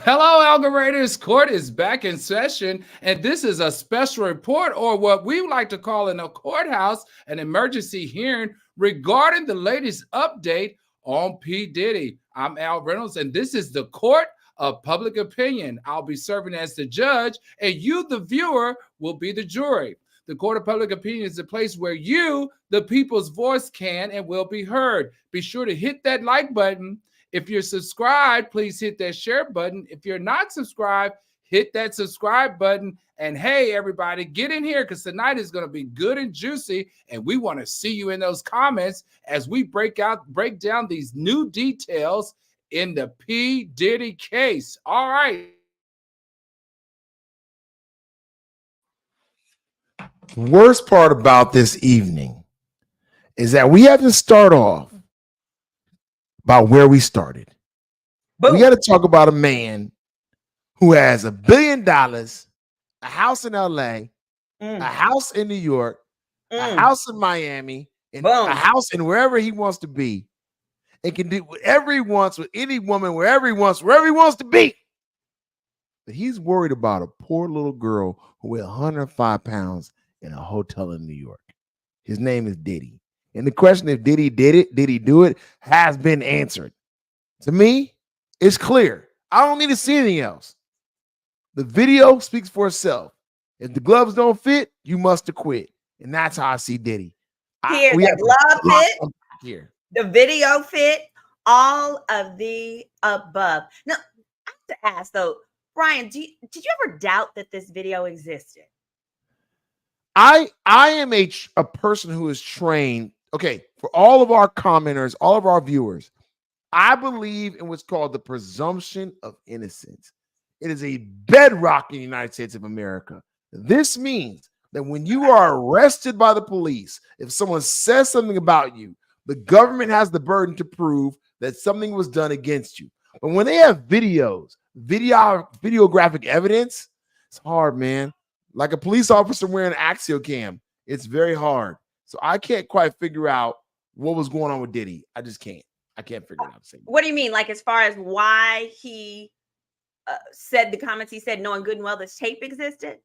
Hello, Algorators. Court is back in session, and this is a special report, or what we like to call in a courthouse, an emergency hearing regarding the latest update on P. Diddy. I'm Al Reynolds, and this is the Court of Public Opinion. I'll be serving as the judge, and you, the viewer, will be the jury. The Court of Public Opinion is a place where you, the people's voice, can and will be heard. Be sure to hit that like button. If you're subscribed, please hit that share button. If you're not subscribed, hit that subscribe button. And hey, everybody, get in here because tonight is going to be good and juicy. And we want to see you in those comments as we break down these new details in the P. Diddy case. All right. Worst part about this evening is that we have to start off about where we started. Boom. We got to talk about a man who has $1 billion, a house in LA, a house in New York, a house in Miami, and a house in wherever he wants to be, and can do whatever he wants with any woman, wherever he wants to be. But he's worried about a poor little girl who weighs 105 pounds in a hotel in New York. His name is Diddy. And the question if Diddy did it, did he do it, has been answered. To me, it's clear. I don't need to see anything else. The video speaks for itself. If the gloves don't fit, you must acquit. And that's how I see Diddy. Here, the glove fit, here. The video fit, all of the above. Now, I have to ask, though, Brian, did you ever doubt that this video existed? I am a person who is trained. Okay, for all of our commenters, all of our viewers, I believe in what's called the presumption of innocence. It is a bedrock in the United States of America. This means that when you are arrested by the police, if someone says something about you, the government has the burden to prove that something was done against you. But when they have videographic evidence, it's hard, man. Like a police officer wearing an axial cam, it's very hard. So I can't quite figure out what was going on with Diddy. I just can't. I can't figure it out. What do you mean? Like as far as why he said the comments he said, knowing good and well this tape existed?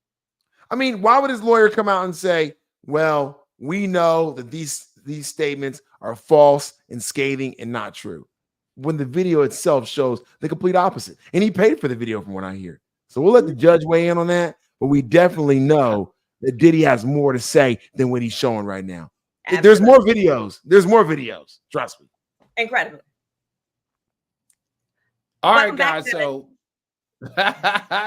I mean, why would his lawyer come out and say, well, we know that these statements are false and scathing and not true, when the video itself shows the complete opposite? And he paid for the video from what I hear. So we'll let the judge weigh in on that. But we definitely know that Diddy has more to say than what he's showing right now. Absolutely. There's more videos. There's more videos. Trust me. Incredible. All right, guys. So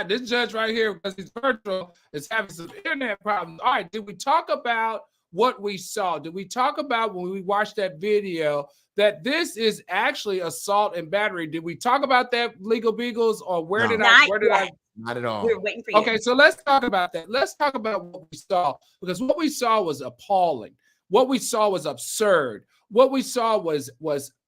this judge right here, because he's virtual, is having some internet problems. All right. Did we talk about what we saw? Did we talk about when we watched that video that this is actually assault and battery? Did we talk about that, Legal Beagles, or where did I? Not at all. We're waiting for you. Okay, so let's talk about that. Let's talk about what we saw, because what we saw was appalling. What we saw was absurd. What we saw was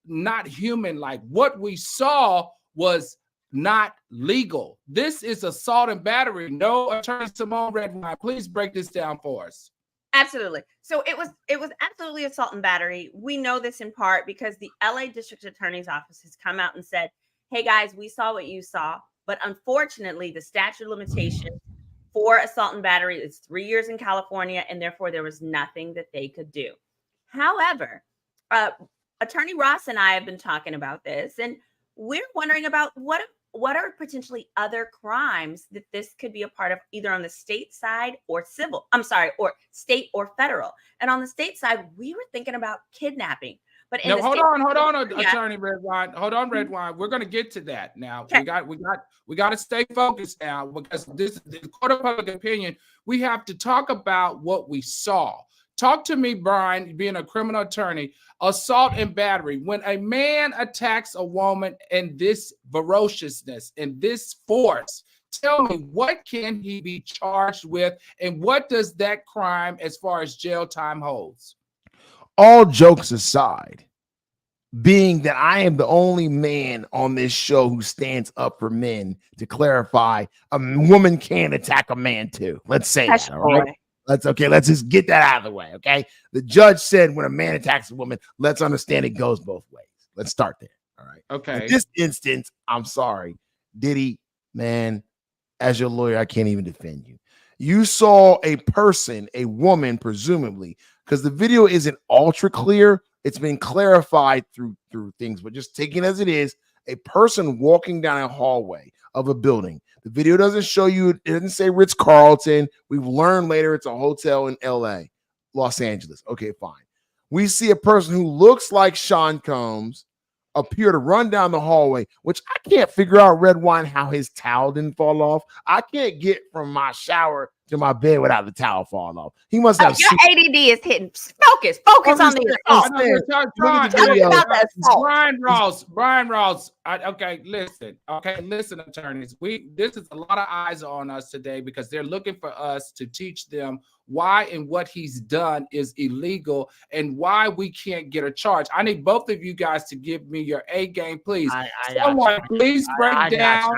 not human-like. What we saw was not legal. This is assault and battery. No, Attorney Simone Redwine, please break this down for us. Absolutely. So it was absolutely assault and battery. We know this in part because the LA District Attorney's Office has come out and said, hey guys, we saw what you saw, but unfortunately the statute of limitations for assault and battery is 3 years in California, and therefore there was nothing that they could do. However, Attorney Ross and I have been talking about this, and we're wondering about what are potentially other crimes that this could be a part of, either on the state side or civil. Or state or federal. And on the state side, we were thinking about kidnapping. But hold on, Attorney Redwine. Hold on, Redwine. We're going to get to that now. Okay. We got to stay focused now, because this is the Court of Public Opinion. We have to talk about what we saw. Talk to me, Brian, being a criminal attorney. Assault and battery. When a man attacks a woman in this ferociousness and this force, tell me, what can he be charged with, and what does that crime as far as jail time holds? All jokes aside, being that I am the only man on this show who stands up for men, to clarify, a woman can attack a man too. Let's say that, all right? Let's just get that out of the way, okay? The judge said when a man attacks a woman, let's understand it goes both ways. Let's start there, all right? Okay. In this instance, I'm sorry, Diddy, man, as your lawyer, I can't even defend you. You saw a person, a woman, presumably, because the video isn't ultra clear. It's been clarified through things, but just taking it as it is, a person walking down a hallway of a building. The video doesn't show you, it doesn't say Ritz-Carlton. We've learned later it's a hotel in LA, Los Angeles. Okay, fine. We see a person who looks like Sean Combs appear to run down the hallway, which I can't figure out, Red Wine, how his towel didn't fall off. I can't get from my shower to my bed without the towel falling off. He must have your ADD is hitting. Focus on the assault. Tell me about the assault. Brian Ross. Okay, listen, attorneys. This is a lot of eyes on us today because they're looking for us to teach them why and what he's done is illegal and why we can't get a charge. I need both of you guys to give me your A game, please. Someone, please break down.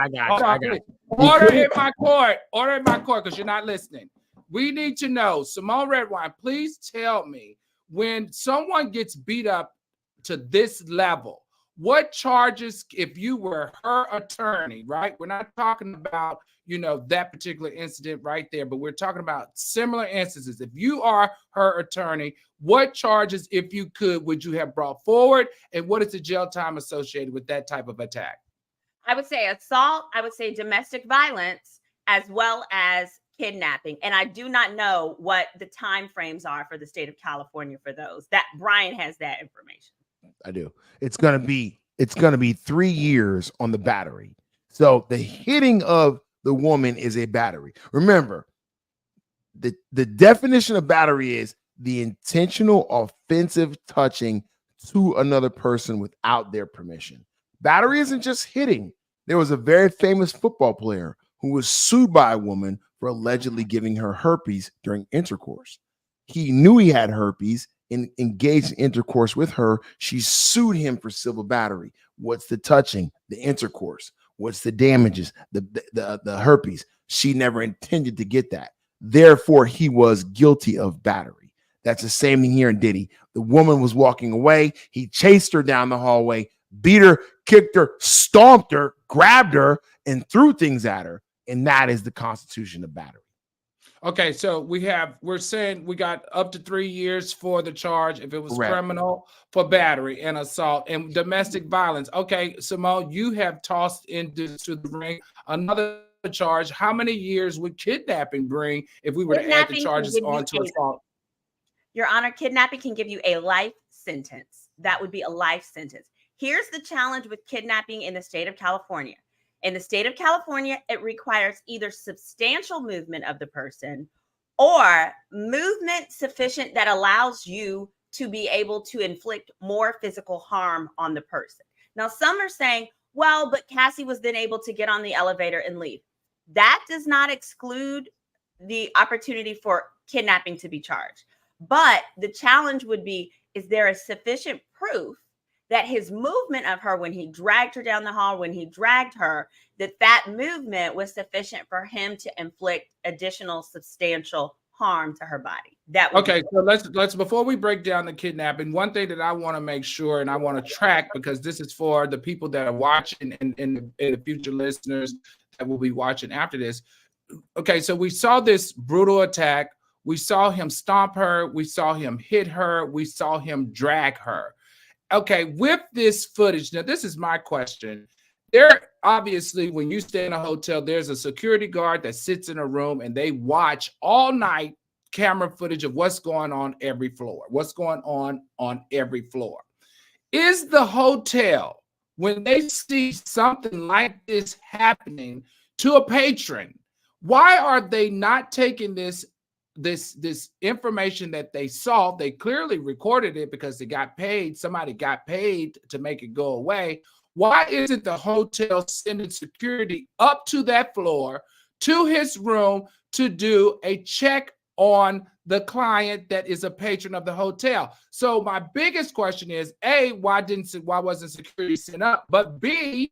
Order in my court. Order in my court because you're not listening. We need to know. Simone Redwine, please tell me when someone gets beat up to this level, what charges, if you were her attorney, right? We're not talking about, that particular incident right there, but we're talking about similar instances. If you are her attorney, what charges, if you could, would you have brought forward? And what is the jail time associated with that type of attack? I would say assault. I would say domestic violence, as well as kidnapping. And I do not know what the time frames are for the state of California for those. That Brian has that information. I do. It's gonna be 3 years on the battery. So the hitting of the woman is a battery. Remember, the definition of battery is the intentional offensive touching to another person without their permission. Battery isn't just hitting. There was a very famous football player who was sued by a woman for allegedly giving her herpes during intercourse. He knew he had herpes and engaged in intercourse with her. She sued him for civil battery. What's the touching? The intercourse. What's the damages? The herpes. She never intended to get that. Therefore, he was guilty of battery. That's the same thing here in Diddy. The woman was walking away. He chased her down the hallway, beat her, kicked her, stomped her, grabbed her, and threw things at her. And that is the constitution of battery. Okay, so we're saying we got up to 3 years for the charge if it was criminal, for battery and assault and domestic violence. Okay, Simone, you have tossed into the ring another charge. How many years would kidnapping bring if we were to add the charges onto assault? Your Honor, kidnapping can give you a life sentence. That would be a life sentence. Here's the challenge with kidnapping in the state of California. In the state of California, it requires either substantial movement of the person or movement sufficient that allows you to be able to inflict more physical harm on the person. Now, some are saying, well, but Cassie was then able to get on the elevator and leave. That does not exclude the opportunity for kidnapping to be charged. But the challenge would be, is there a sufficient proof that his movement of her when he dragged her down the hall, when he dragged her, that movement was sufficient for him to inflict additional substantial harm to her body? Okay, so let's before we break down the kidnapping, one thing that I want to make sure and I want to track, because this is for the people that are watching and the future listeners that will be watching after this. Okay, so we saw this brutal attack. We saw him stomp her. We saw him hit her. We saw him drag her. Okay, with this footage, now this is my question. There, obviously, when you stay in a hotel, there's a security guard that sits in a room and they watch all night camera footage of what's going on every floor, what's going on every floor. Is the hotel, when they see something like this happening to a patron, why are they not taking this information that they saw? They clearly recorded it because they got paid. Somebody got paid to make it go away. Why isn't the hotel sending security up to that floor, to his room, to do a check on the client that is a patron of the hotel? So my biggest question is, A, why wasn't security sent up? But B,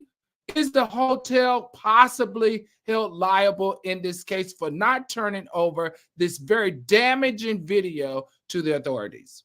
is the hotel possibly held liable in this case for not turning over this very damaging video to the authorities?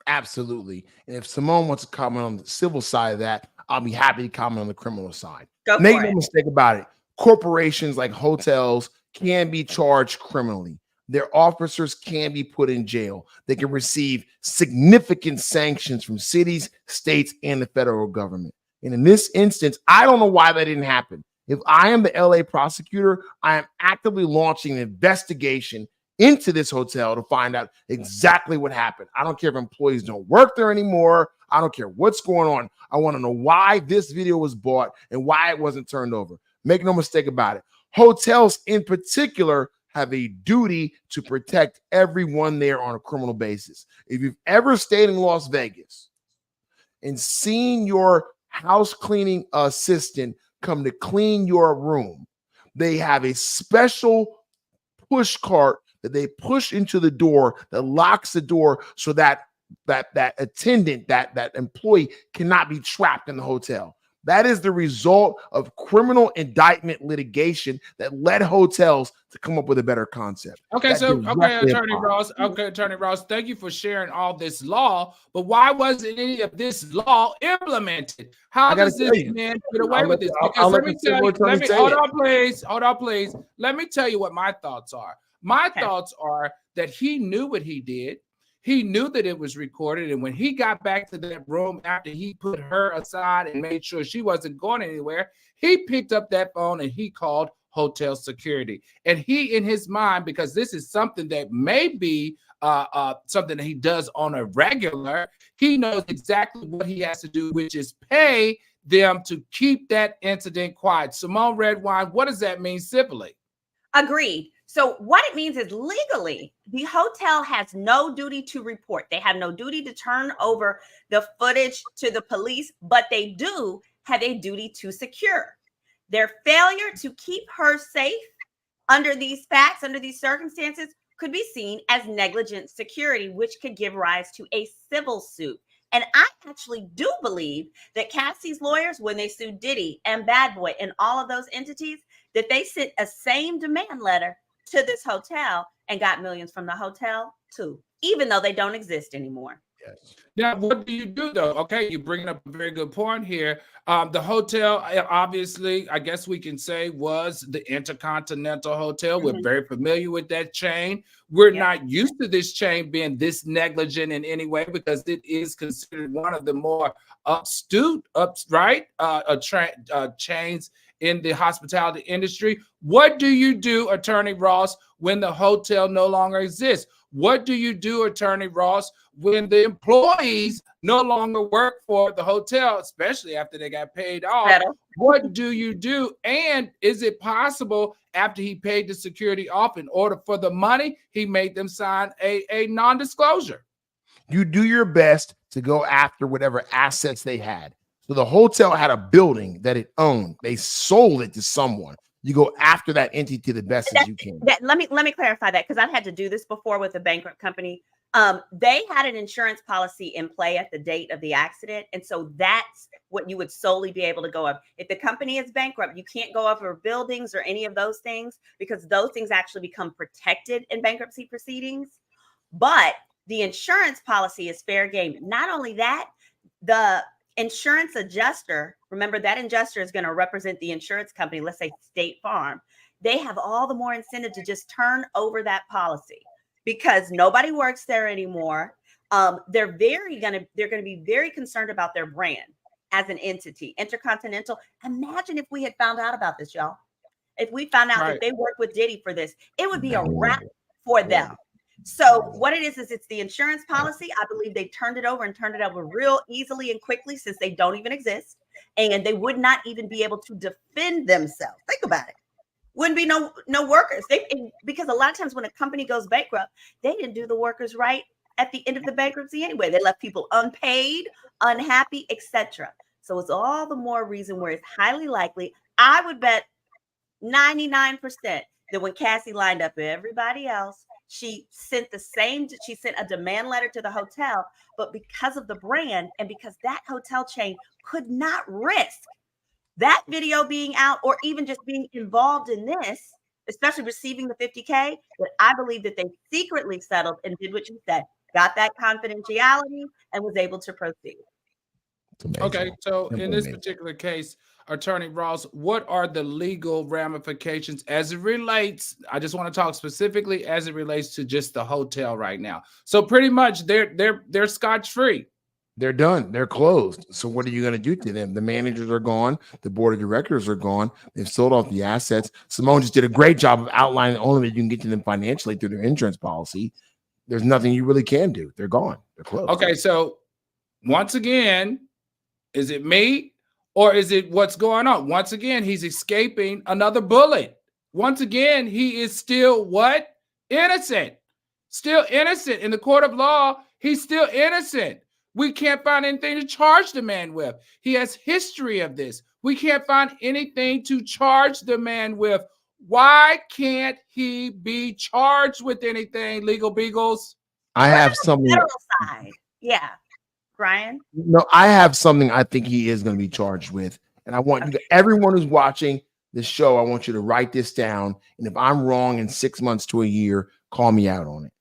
Absolutely. And if Simone wants to comment on the civil side of that, I'll be happy to comment on the criminal side. Go Make for no it. mistake about it. corporations like hotels can be charged criminally. Their officers can be put in jail. They can receive significant sanctions from cities, states, and the federal government. And in this instance, I don't know why that didn't happen. If I am the LA prosecutor, I am actively launching an investigation into this hotel to find out exactly what happened. I don't care if employees don't work there anymore. I don't care what's going on. I want to know why this video was bought and why it wasn't turned over. Make no mistake about it. Hotels in particular have a duty to protect everyone there on a criminal basis. If you've ever stayed in Las Vegas and seen your house cleaning assistant come to clean your room, they have a special push cart that they push into the door that locks the door so that attendant, that employee cannot be trapped in the hotel. That is the result of criminal indictment litigation that led hotels to come up with a better concept. Okay, Attorney Ross. Okay, Attorney Ross, thank you for sharing all this law. But why wasn't any of this law implemented? How does this man get away with this? Because let me tell you, hold on, please. Let me tell you what my thoughts are. My thoughts are that he knew what he did. He knew that it was recorded. And when he got back to that room after he put her aside and made sure she wasn't going anywhere, he picked up that phone and he called hotel security. And he, in his mind, because this is something that may be something that he does on a regular, he knows exactly what he has to do, which is pay them to keep that incident quiet. Simone Redwine, what does that mean civilly? Agreed. So what it means is legally, the hotel has no duty to report. They have no duty to turn over the footage to the police, but they do have a duty to secure. Their failure to keep her safe under these facts, under these circumstances, could be seen as negligent security, which could give rise to a civil suit. And I actually do believe that Cassie's lawyers, when they sued Diddy and Bad Boy and all of those entities, that they sent a same demand letter to this hotel and got millions from the hotel too, even though they don't exist anymore. Yes. Now, what do you do though? Okay, you're bringing up a very good point here. The hotel, obviously, I guess we can say was the Intercontinental Hotel. We're very familiar with that chain. We're not used to this chain being this negligent in any way because it is considered one of the more chains in the hospitality industry. What do you do, Attorney Ross, when the hotel no longer exists? What do you do, Attorney Ross, when the employees no longer work for the hotel, especially after they got paid off? What do you do? And is it possible after he paid the security off, in order for the money, he made them sign a non-disclosure? You do your best to go after whatever assets they had. So the hotel had a building that it owned. They sold it to someone. You go after that entity the best as you can. Let me clarify that, because I've had to do this before with a bankrupt company. They had an insurance policy in play at the date of the accident. And so that's what you would solely be able to go up. If the company is bankrupt, you can't go over buildings or any of those things, because those things actually become protected in bankruptcy proceedings. But the insurance policy is fair game. Not only that, the insurance adjuster, remember that adjuster is going to represent the insurance company, let's say State Farm. They have all the more incentive to just turn over that policy because nobody works there anymore. They're going to be very concerned about their brand as an entity. Intercontinental. Imagine if we had found out about this, y'all. If we found out that they worked with Diddy for this, it would be a wrap for them. So what it is it's the insurance policy. I believe they turned it over real easily and quickly, since they don't even exist. And they would not even be able to defend themselves. Think about it. Wouldn't be no workers. Because a lot of times when a company goes bankrupt, they didn't do the workers right at the end of the bankruptcy anyway. They left people unpaid, unhappy, etc. So it's all the more reason where it's highly likely. I would bet 99% that when Cassie lined up everybody else, she sent a demand letter to the hotel, but because of the brand and because that hotel chain could not risk that video being out or even just being involved in this, especially receiving the $50K, that I believe that they secretly settled and did what you said, got that confidentiality and was able to proceed. Okay, so in this particular case, Attorney Ross, what are the legal ramifications as it relates? I just want to talk specifically as it relates to just the hotel right now. So pretty much they're scotch-free. They're done. They're closed. So what are you going to do to them? The managers are gone. The board of directors are gone. They've sold off the assets. Simone just did a great job of outlining only that you can get to them financially through their insurance policy. There's nothing you really can do. They're gone. They're closed. Okay, so once again, is it me or is it what's going on? Once again, he's escaping another bullet. Once again, he is still what? Innocent. Still innocent. In the court of law, he's still innocent. We can't find anything to charge the man with. He has history of this. We can't find anything to charge the man with. Why can't he be charged with anything, Legal Beagles? I have something. Federal side. Yeah. Brian? No, I have something I think he is going to be charged with. And I want you to, everyone who's watching this show, I want you to write this down. And if I'm wrong in 6 months to a year, call me out on it.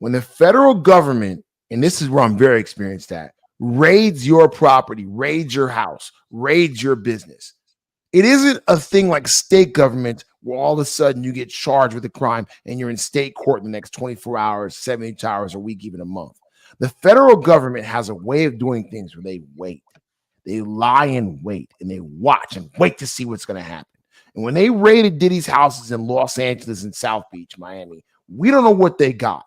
When the federal government, and this is where I'm very experienced at, raids your property, raids your house, raids your business. It isn't a thing like state government where all of a sudden you get charged with a crime and you're in state court in the next 24 hours, 72 hours, a week, even a month. The federal government has a way of doing things where they wait. They lie in wait and they watch and wait to see what's going to happen. And when they raided Diddy's houses in Los Angeles and South Beach, Miami, we don't know what they got.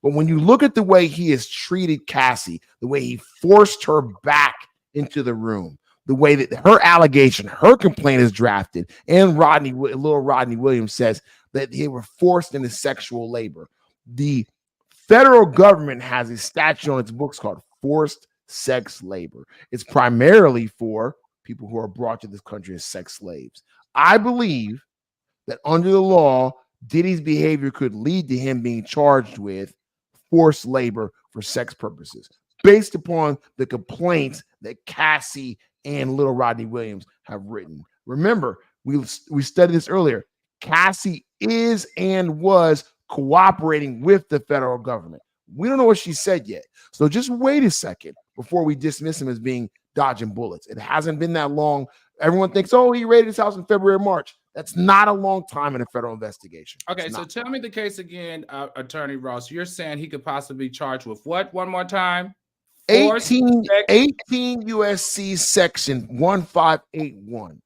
But when you look at the way he has treated Cassie, the way he forced her back into the room, the way that her allegation, her complaint is drafted, and little Rodney Williams says that they were forced into sexual labor. The federal government has a statute on its books called forced sex labor. It's primarily for people who are brought to this country as sex slaves. I believe that under the law, Diddy's behavior could lead to him being charged with forced labor for sex purposes, based upon the complaints that Cassie and little Rodney Williams have written. Remember, we studied this earlier. Cassie is and was cooperating with the federal government. We don't know what she said yet. So just wait a second before we dismiss him as being dodging bullets. It hasn't been that long. Everyone thinks, oh, he raided his house in February or March. That's not a long time in a federal investigation. Okay, so tell me the case again, Attorney Ross. You're saying he could possibly be charged with what? One more time. 18 USC section 1581,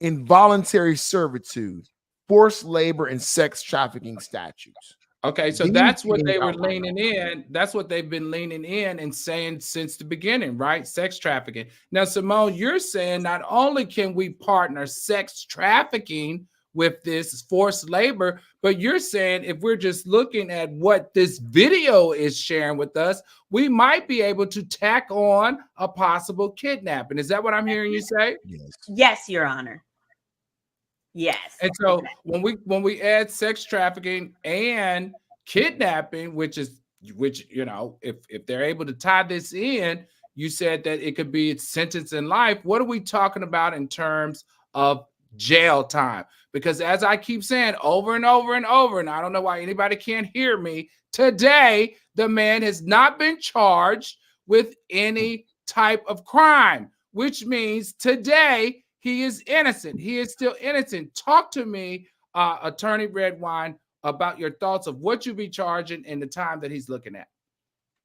involuntary servitude, forced labor, and sex trafficking statutes. Okay, so that's what they were leaning in. That's what they've been leaning in and saying since the beginning, right? Sex trafficking. Now, Simone, you're saying not only can we partner sex trafficking with this forced labor, but you're saying if we're just looking at what this video is sharing with us, we might be able to tack on a possible kidnapping. Is that what I'm hearing you say? Yes, Your Honor. Yes. And so when we add sex trafficking and kidnapping, which you know, if they're able to tie this in, you said that it could be sentence in life. What are we talking about in terms of jail time? Because as I keep saying over and over and over, and I don't know why anybody can't hear me today, the man has not been charged with any type of crime, which means today he is innocent. He is still innocent. Talk to me, Attorney Redwine, about your thoughts of what you be charging and the time that he's looking at.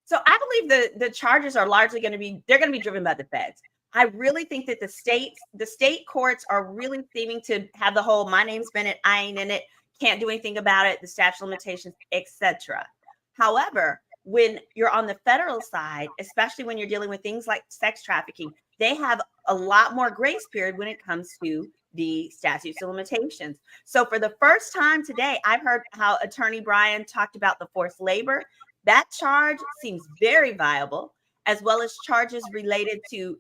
So I believe the charges are largely going to be driven by the feds. I really think that the state courts are really seeming to have the whole "my name's Bennett, I ain't in it, can't do anything about it," the statute of limitations, etc. However, when you're on the federal side, especially when you're dealing with things like sex trafficking, they have a lot more grace period when it comes to the statutes of limitations. So for the first time today, I've heard how Attorney Brian talked about the forced labor. That charge seems very viable, as well as charges related to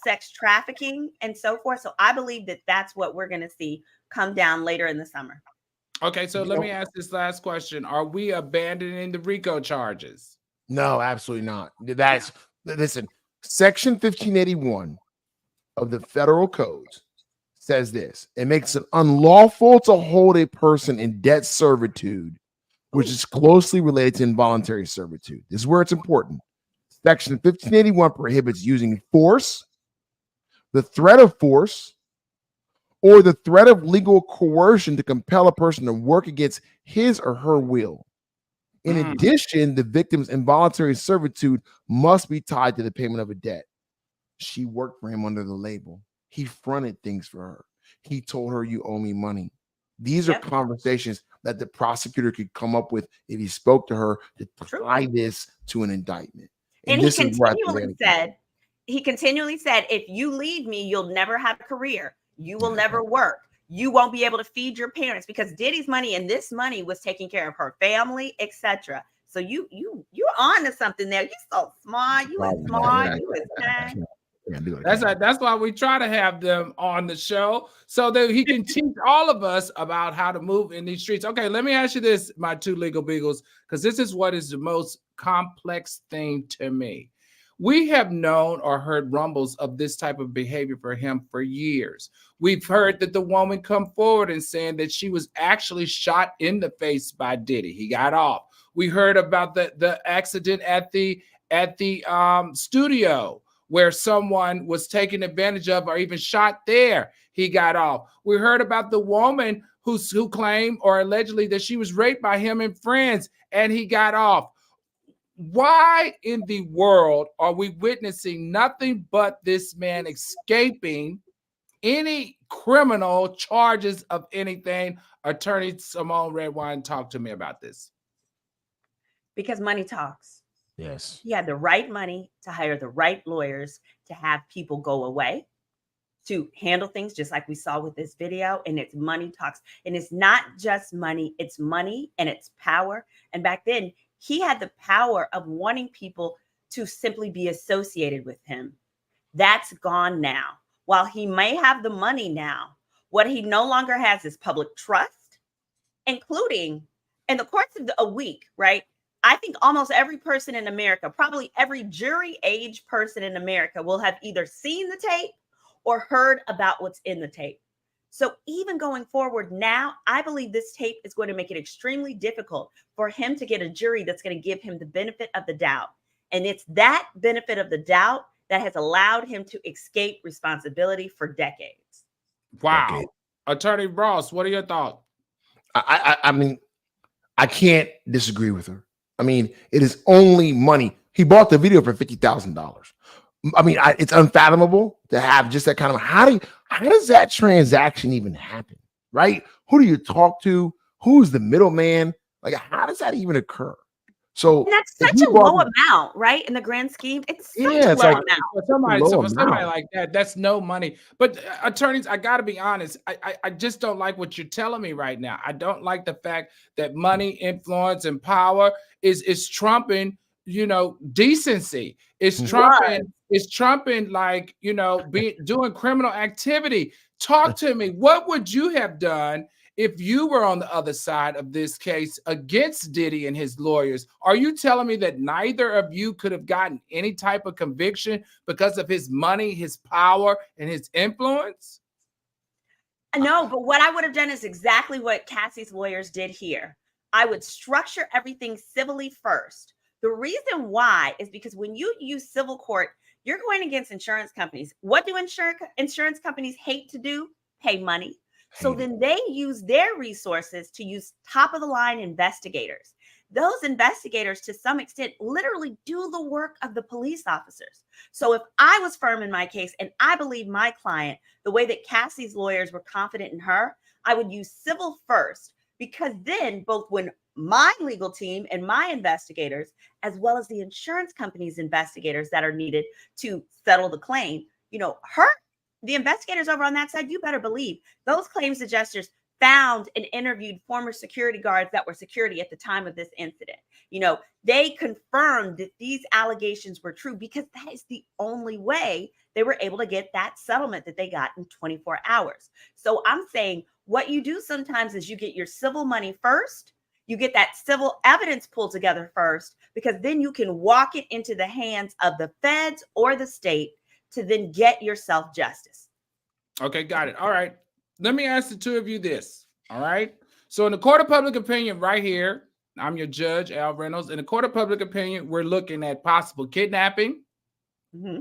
sex trafficking and so forth. So I believe that that's what we're going to see come down later in the summer. Okay, so let me ask this last question. Are we abandoning the RICO charges? No, absolutely not. Listen, Section 1581 of the federal codes says this. It makes it unlawful to hold a person in debt servitude, which is closely related to involuntary servitude. This is where it's important. Section 1581 prohibits using force, the threat of force, or the threat of legal coercion to compel a person to work against his or her will. In addition, the victim's involuntary servitude must be tied to the payment of a debt. She worked for him under the label. He fronted things for her. He told her, you owe me money. These are conversations that the prosecutor could come up with if he spoke to her to tie this to an indictment. And he continually said, if you leave me, you'll never have a career. You will never work. You won't be able to feed your parents, because Diddy's money and this money was taking care of her family, etc. So you're on to something there. You're so smart. You are smart. You are That's why we try to have them on the show, so that he can teach all of us about how to move in these streets. Okay, let me ask you this, my two legal beagles, because this is what is the most complex thing to me. We have known or heard rumbles of this type of behavior for him for years. We've heard that the woman come forward and saying that she was actually shot in the face by Diddy. He got off. We heard about the accident at the studio, where someone was taken advantage of or even shot there. He got off. We heard about the woman who claimed or allegedly that she was raped by him and friends, and he got off. Why in the world are we witnessing nothing but this man escaping any criminal charges of anything? Attorney Simone Redwine, talk to me about this. Because money talks. Yes. He had the right money to hire the right lawyers to have people go away, to handle things just like we saw with this video. And it's money talks. And it's not just money. It's money and it's power. And back then, he had the power of wanting people to simply be associated with him. That's gone now. While he may have the money now, what he no longer has is public trust, including in the course of a week, right? I think almost every person in America, probably every jury age person in America, will have either seen the tape or heard about what's in the tape. So even going forward now, I believe this tape is going to make it extremely difficult for him to get a jury that's going to give him the benefit of the doubt. And it's that benefit of the doubt that has allowed him to escape responsibility for decades. Wow. Okay. Attorney Ross, what are your thoughts? I mean, I can't disagree with her. I mean, it is only money. He bought the video for $50,000. I mean, it's unfathomable to have just that kind of, how does that transaction even happen, right? Who do you talk to? Who's the middleman? Like, how does that even occur? So and that's such a low amount, right? In the grand scheme, it's such a low amount. For somebody like that, that's no money. But attorneys, I got to be honest. I just don't like what you're telling me right now. I don't like the fact that money, influence, and power is trumping, decency. It's trumping. It's trumping, like, doing criminal activity. Talk to me. What would you have done if you were on the other side of this case against Diddy and his lawyers? Are you telling me that neither of you could have gotten any type of conviction because of his money, his power, and his influence? No, but what I would have done is exactly what Cassie's lawyers did here. I would structure everything civilly first. The reason why is because when you use civil court, you're going against insurance companies. What do insurance companies hate to do? Pay money. So then they use their resources to use top of the line investigators. Those investigators, to some extent, literally do the work of the police officers. So if I was firm in my case and I believe my client, the way that Cassie's lawyers were confident in her, I would use civil first, because then both when my legal team and my investigators, as well as the insurance company's investigators that are needed to settle the claim, the investigators over on that side, you better believe those claims adjusters found and interviewed former security guards that were security at the time of this incident. They confirmed that these allegations were true, because that is the only way they were able to get that settlement that they got in 24 hours. So I'm saying what you do sometimes is you get your civil money first. You get that civil evidence pulled together first, because then you can walk it into the hands of the feds or the state to then get yourself justice. Okay, got it. All right. Let me ask the two of you this. All right. So in the court of public opinion right here, I'm your judge, Al Reynolds. In the court of public opinion, we're looking at possible kidnapping. Mm-hmm.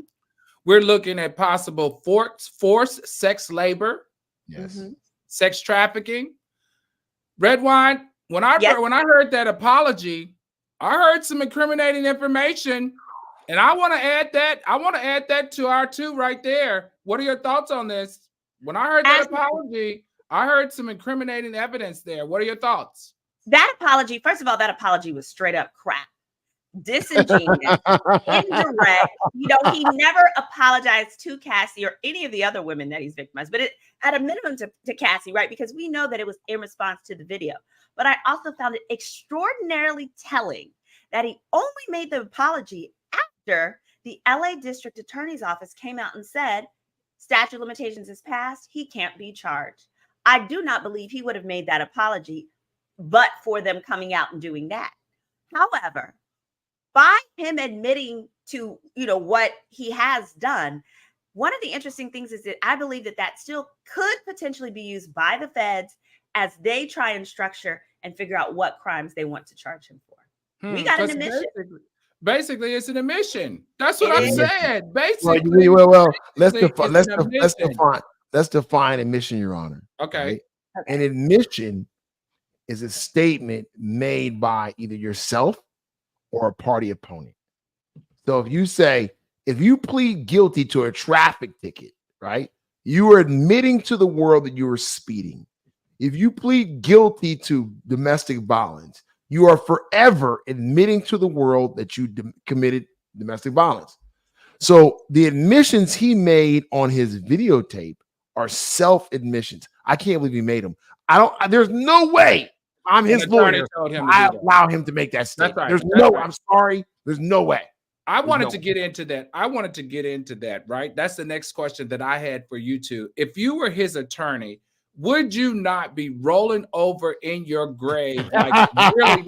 We're looking at possible forced sex labor. Yes. Sex trafficking. Red Wine, when I heard that apology, I heard some incriminating information, and I want to add that. I want to add that to our two right there. What are your thoughts on this? When I heard that apology, I heard some incriminating evidence there. What are your thoughts? That apology, first of all, that apology was straight up crap. Disingenuous, indirect. You know, he never apologized to Cassie or any of the other women that he's victimized, but at a minimum to Cassie, right? Because we know that it was in response to the video. But I also found it extraordinarily telling that he only made the apology after the LA District Attorney's Office came out and said, statute of limitations is passed, he can't be charged. I do not believe he would have made that apology, but for them coming out and doing that. However, by him admitting to, what he has done, one of the interesting things is that I believe that still could potentially be used by the feds as they try and structure and figure out what crimes they want to charge him for. We got an admission. Basically, it's an admission. That's what I'm saying. Basically, well, let's define admission, Your Honor. Okay. Right? An admission is a statement made by either yourself or a party opponent. So if you plead guilty to a traffic ticket, right, you are admitting to the world that you were speeding. If you plead guilty to domestic violence, you are forever admitting to the world that you committed domestic violence. So the admissions he made on his videotape are self-admissions. I can't believe he made them. There's no way I'm his lawyer. I allow him to make that statement. Right. I'm sorry. There's no way. I wanted to get into that. Right. That's the next question that I had for you two. If you were his attorney, would you not be rolling over in your grave? Really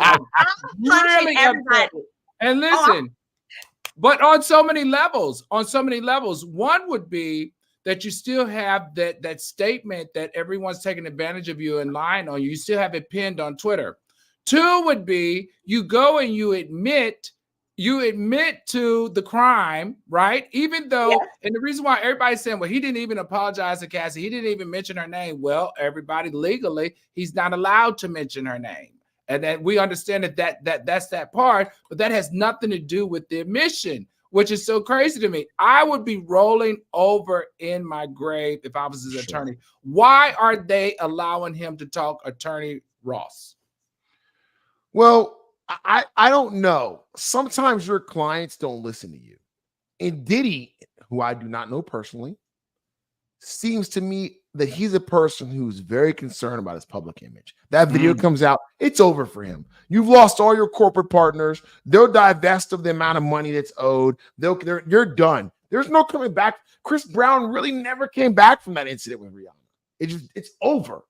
upset? And listen, but on so many levels, one would be that you still have that statement that everyone's taking advantage of you and lying on you. You still have it pinned on Twitter. Two would be you go and you admit to the crime, right? Even though, and the reason why everybody's saying, well, he didn't even apologize to Cassie. He didn't even mention her name. Well, everybody legally, he's not allowed to mention her name. And then we understand that's that part, but that has nothing to do with the admission, which is so crazy to me. I would be rolling over in my grave if I was his attorney. Why are they allowing him to talk, Attorney Ross? Well, I don't know. Sometimes your clients don't listen to you. And Diddy, who I do not know personally, seems to me that he's a person who's very concerned about his public image. That video comes out, it's over for him. You've lost all your corporate partners. They'll divest of the amount of money that's owed. You're done. There's no coming back. Chris Brown really never came back from that incident with Rihanna. It's over.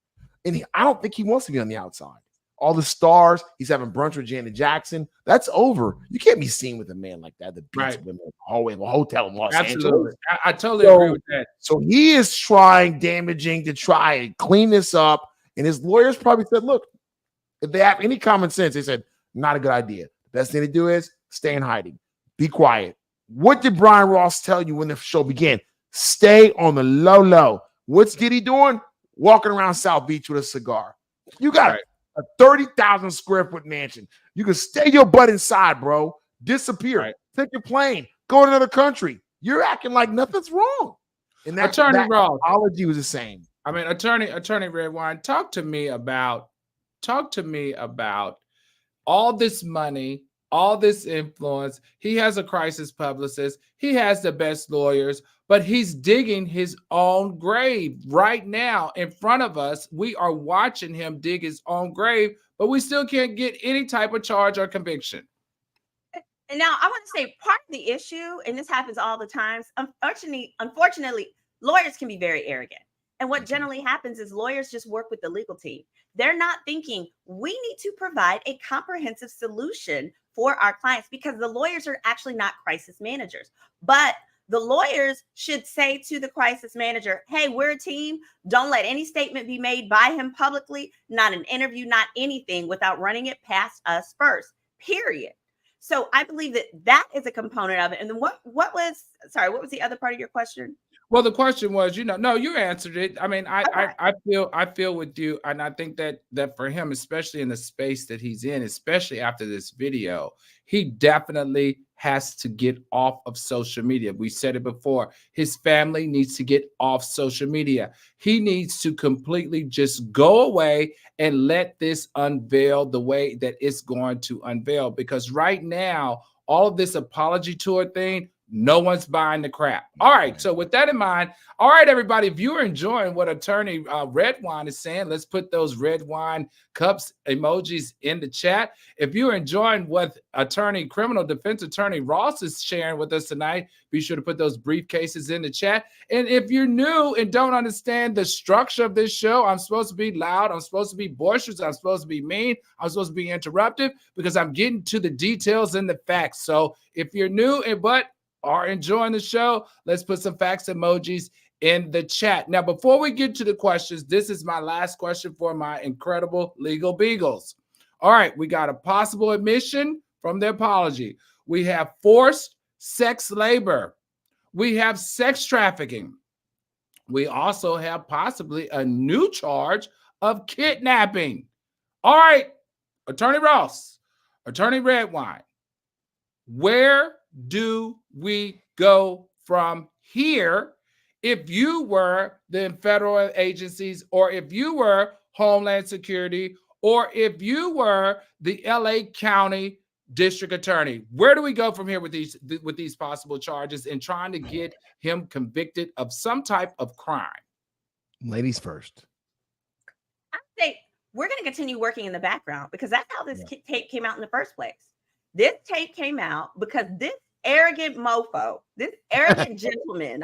And I don't think he wants to be on the outside. All the stars, he's having brunch with Janet Jackson. That's over. You can't be seen with a man like that. The beats women in the hallway of a hotel in Los Angeles. I totally agree with that. So he is trying to try and clean this up. And his lawyers probably said, look, if they have any common sense, they said, not a good idea. The best thing to do is stay in hiding. Be quiet. What did Brian Ross tell you when the show began? Stay on the low. What's Diddy doing? Walking around South Beach with a cigar. You got it. A 30,000 square foot mansion. You can stay your butt inside, bro. Disappear. Right. Take your plane. Go to another country. You're acting like nothing's wrong. And that apology was the same. I mean, Attorney Redwine, talk to me about all this money, all this influence. He has a crisis publicist. He has the best lawyers, but he's digging his own grave right now in front of us. We are watching him dig his own grave, but we still can't get any type of charge or conviction. And now I want to say part of the issue, and this happens all the time, unfortunately, lawyers can be very arrogant. And what generally happens is lawyers just work with the legal team. They're not thinking we need to provide a comprehensive solution for our clients, because the lawyers are actually not crisis managers. But the lawyers should say to the crisis manager, hey, we're a team. Don't let any statement be made by him publicly, not an interview, not anything, without running it past us first, period. So I believe that is a component of it. And then what was the other part of your question? Well, the question was, no, you answered it. I mean, I feel with you, and I think that for him, especially in the space that he's in, especially after this video, he definitely has to get off of social media. We said it before. His family needs to get off social media. He needs to completely just go away and let this unveil the way that it's going to unveil. Because right now, all of this apology tour thing, no one's buying the crap. All right. So with that in mind, all right, everybody, if you're enjoying what attorney Redwine is saying, let's put those red wine cups emojis in the chat. If you're enjoying what criminal defense attorney Ross is sharing with us tonight, be sure to put those briefcases in the chat. And if you're new and don't understand the structure of this show, I'm supposed to be loud. I'm supposed to be boisterous. I'm supposed to be mean. I'm supposed to be interruptive because I'm getting to the details and the facts. So if you're new but are enjoying the show, let's put some facts emojis in the chat. Now, before we get to the questions, this is my last question for my incredible legal beagles. All right, we got a possible admission from the apology. We have forced sex labor. We have sex trafficking. We also have possibly a new charge of kidnapping. All right, Attorney Ross, Attorney Redwine, where do we go from here if you were the federal agencies, or if you were Homeland Security, or if you were the LA County District Attorney? Where do we go from here with these possible charges and trying to get him convicted of some type of crime? Ladies first. I think we're going to continue working in the background because that's how this tape came out in the first place. This tape came out because this arrogant mofo, this arrogant gentleman,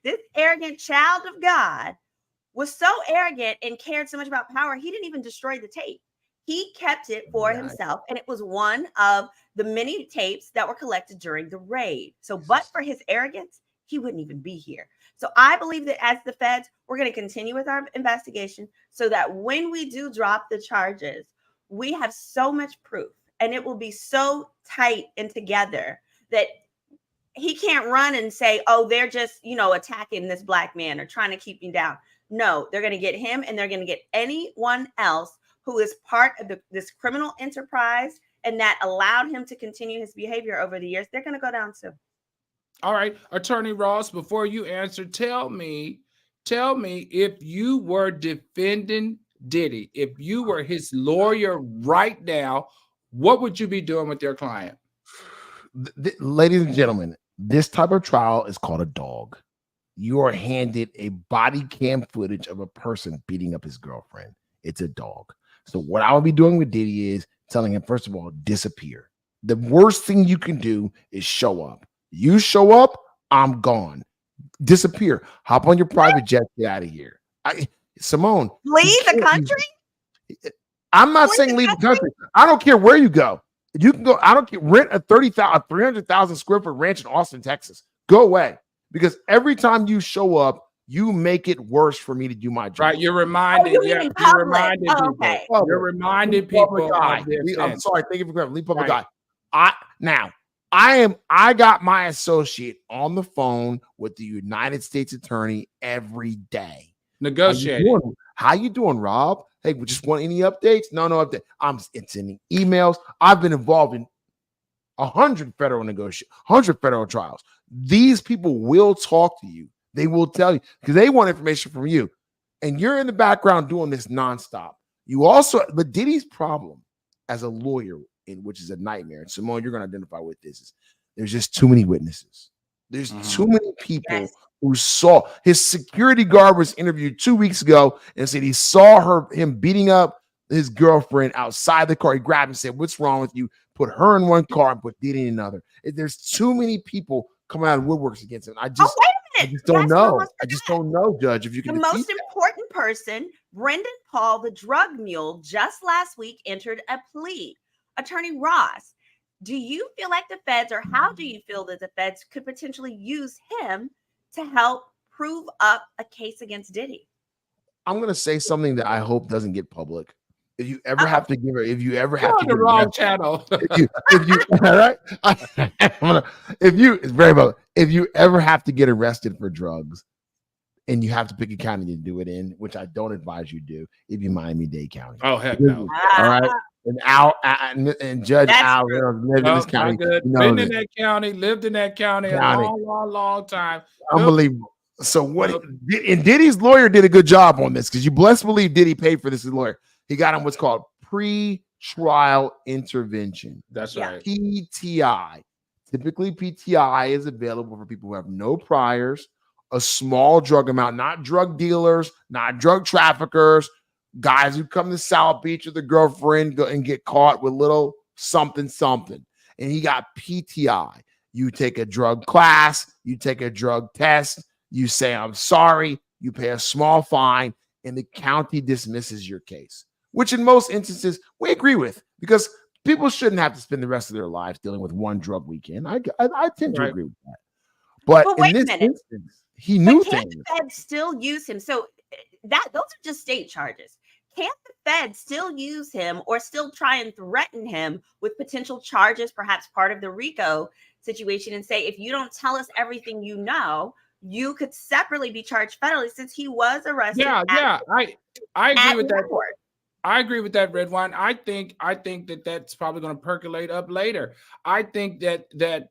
this arrogant child of God was so arrogant and cared so much about power, he didn't even destroy the tape. He kept it for himself, and it was one of the many tapes that were collected during the raid. So, but for his arrogance, he wouldn't even be here. So I believe that as the feds, we're going to continue with our investigation so that when we do drop the charges, we have so much proof, and it will be so tight and together that he can't run and say, oh, they're just, attacking this black man or trying to keep him down. No, they're going to get him, and they're going to get anyone else who is part of this criminal enterprise and that allowed him to continue his behavior over the years. They're going to go down too. All right, Attorney Ross, before you answer, tell me if you were defending Diddy, if you were his lawyer right now, what would you be doing with your client? Ladies and gentlemen, this type of trial is called a dog. You are handed a body cam footage of a person beating up his girlfriend. It's a dog. So what I would be doing with Diddy is telling him, first of all, disappear. The worst thing you can do is show up. You show up, I'm gone. Disappear. Hop on your private jet, get out of here. Simone. Leave the country? I'm not saying leave the country. I don't care where you go. You can go, I don't care, rent a 300,000 square foot ranch in Austin, Texas. Go away. Because every time you show up, you make it worse for me to do my job. Right. You're reminding, you're reminding people. Okay. You're reminding people. I'm sorry. Thank you for clarifying. Leave public guy. I got my associate on the phone with the United States Attorney every day. Negotiating. How you doing, Rob? Hey, we just want any updates? No update. I'm sending emails. I've been involved in 100 federal trials. These people will talk to you. They will tell you because they want information from you. And you're in the background doing this nonstop. But Diddy's problem as a lawyer, which is a nightmare, and Simone, you're going to identify with this, is there's just too many witnesses. There's too many people who saw. His security guard was interviewed 2 weeks ago and said he saw him beating up his girlfriend outside the car. He grabbed him and said, "What's wrong with you?" Put her in one car and put Diddy in another. There's too many people coming out of woodworks against him. I just don't know. I just don't know, Judge, if you can. The most important person, Brendan Paul, the drug mule, just last week entered a plea. Attorney Ross, do you feel like the feds, or how do you feel that the feds could potentially use him to help prove up a case against Diddy? I'm going to say something that I hope doesn't get public. If you ever have to give her, if you ever have to the wrong channel, if you ever have to get arrested for drugs, and you have to pick a county to do it in, which I don't advise you do. It'd be Miami-Dade County. Oh, heck no. All right. And Judge Al lived in this county. Good. Been in that county, lived in that county a long time. Unbelievable. So and Diddy's lawyer did a good job on this, because you best believe Diddy paid for this lawyer. He got him what's called pre-trial intervention. That's right. PTI. Typically, PTI is available for people who have no priors, a small drug amount, not drug dealers, not drug traffickers, guys who come to South Beach with their girlfriend and get caught with little something. And he got PTI. You take a drug class, you take a drug test, you say, I'm sorry, you pay a small fine, and the county dismisses your case, which in most instances we agree with, because people shouldn't have to spend the rest of their lives dealing with one drug weekend. I tend to agree with that. But in this instance, he knew things. The Fed still use him? So those are just state charges. Can't the Fed still use him or still try and threaten him with potential charges, perhaps part of the RICO situation, and say, if you don't tell us everything you know, you could separately be charged federally, since he was arrested? I agree with that. I agree with that, Redwine. I think that that's probably going to percolate up later. I think that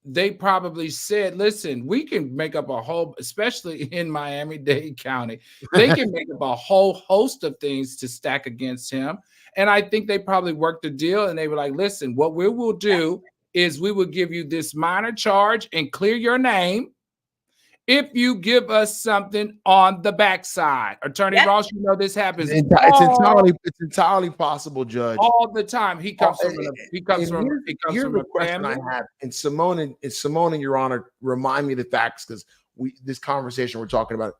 they probably said, listen, we can make up a whole, especially in Miami-Dade County, they can make up a whole host of things to stack against him. And I think they probably worked the deal, and they were like, listen, what we will do is we will give you this minor charge and clear your name if you give us something on the backside. Attorney Ross, you know this happens. It's entirely possible, Judge. All the time. He comes from a question I have. And Simone and Your Honor, remind me the facts, because this conversation we're talking about.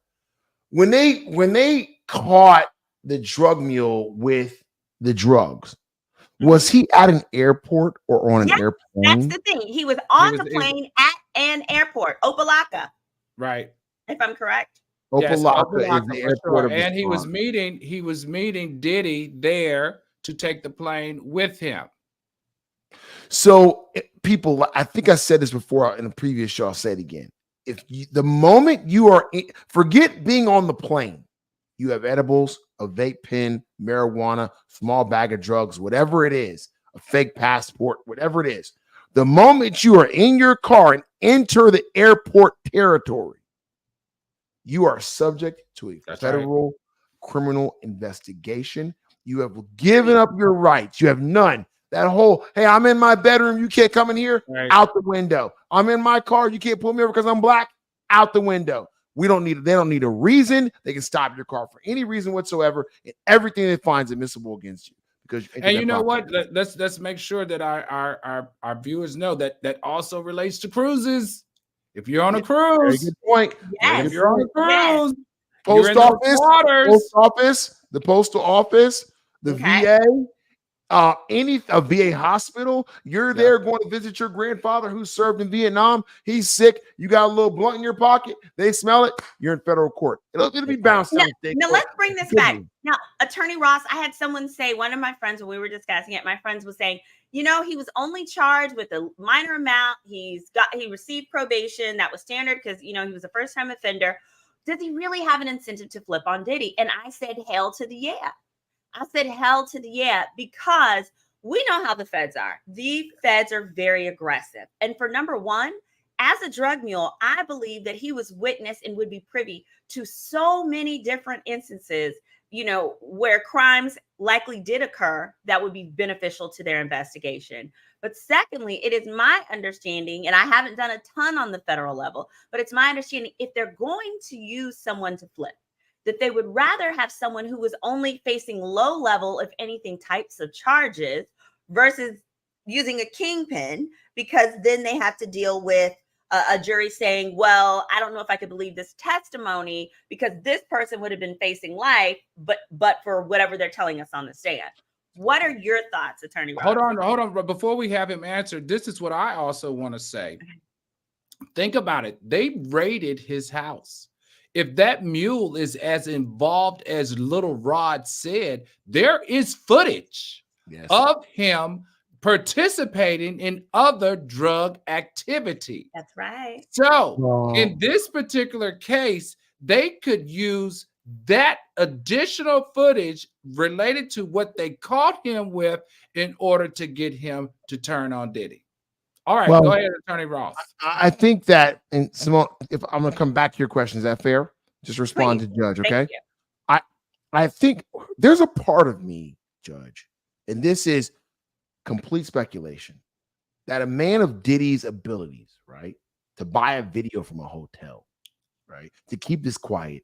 When they caught the drug mule with the drugs, was he at an airport or on an airplane? That's the thing. He was on the plane at an airport, Opelika. Right. If I'm correct. Opelika is the airport. And he was meeting Diddy there to take the plane with him. So people, I think I said this before in a previous show, I'll say it again. The moment you are forget being on the plane, you have edibles, a vape pen, marijuana, small bag of drugs, whatever it is, a fake passport, whatever it is. The moment you are in your car and enter the airport territory, you are subject to a federal criminal investigation. You have given up your rights. You have none. That whole, hey, I'm in my bedroom, you can't come in here, out the window. I'm in my car, you can't pull me over because I'm black, out the window. They don't need a reason. They can stop your car for any reason whatsoever, and everything they find is admissible against you. And you know what? Let's make sure that our viewers know that also relates to cruises. If you're on a cruise, very good point. Yes. If you're on a cruise, the postal office, the VA, a VA hospital, you're there going to visit your grandfather who served in Vietnam. He's sick. You got a little blunt in your pocket. They smell it. You're in federal court. It'll be bounced out. Now let's bring this back. Now, Attorney Ross, I had someone say, one of my friends, when we were discussing it, my friends was saying, he was only charged with a minor amount. He received probation. That was standard because, he was a first-time offender. Does he really have an incentive to flip on Diddy? And I said, hell to the yeah. I said, hell to the yeah, because we know how the feds are. The feds are very aggressive. And for number one, as a drug mule, I believe that he was witness and would be privy to so many different instances, where crimes likely did occur that would be beneficial to their investigation. But secondly, it is my understanding, and I haven't done a ton on the federal level, but it's my understanding, if they're going to use someone to flip, that they would rather have someone who was only facing low level, if anything, types of charges versus using a kingpin, because then they have to deal with a jury saying, well, I don't know if I could believe this testimony because this person would have been facing life, but for whatever they're telling us on the stand. What are your thoughts, Attorney Ross? Hold on. Before we have him answer, this is what I also want to say. Think about it. They raided his house. If that mule is as involved as Little Rod said, there is footage of him participating in other drug activity. That's right. So in this particular case, they could use that additional footage related to what they caught him with in order to get him to turn on Diddy. All right, go ahead, Attorney Ross. I think that, and Simone, if I'm going to come back to your question, is that fair? Just respond to Judge, okay? I think there's a part of me, Judge, and this is complete speculation, that a man of Diddy's abilities, right, to buy a video from a hotel, right, to keep this quiet,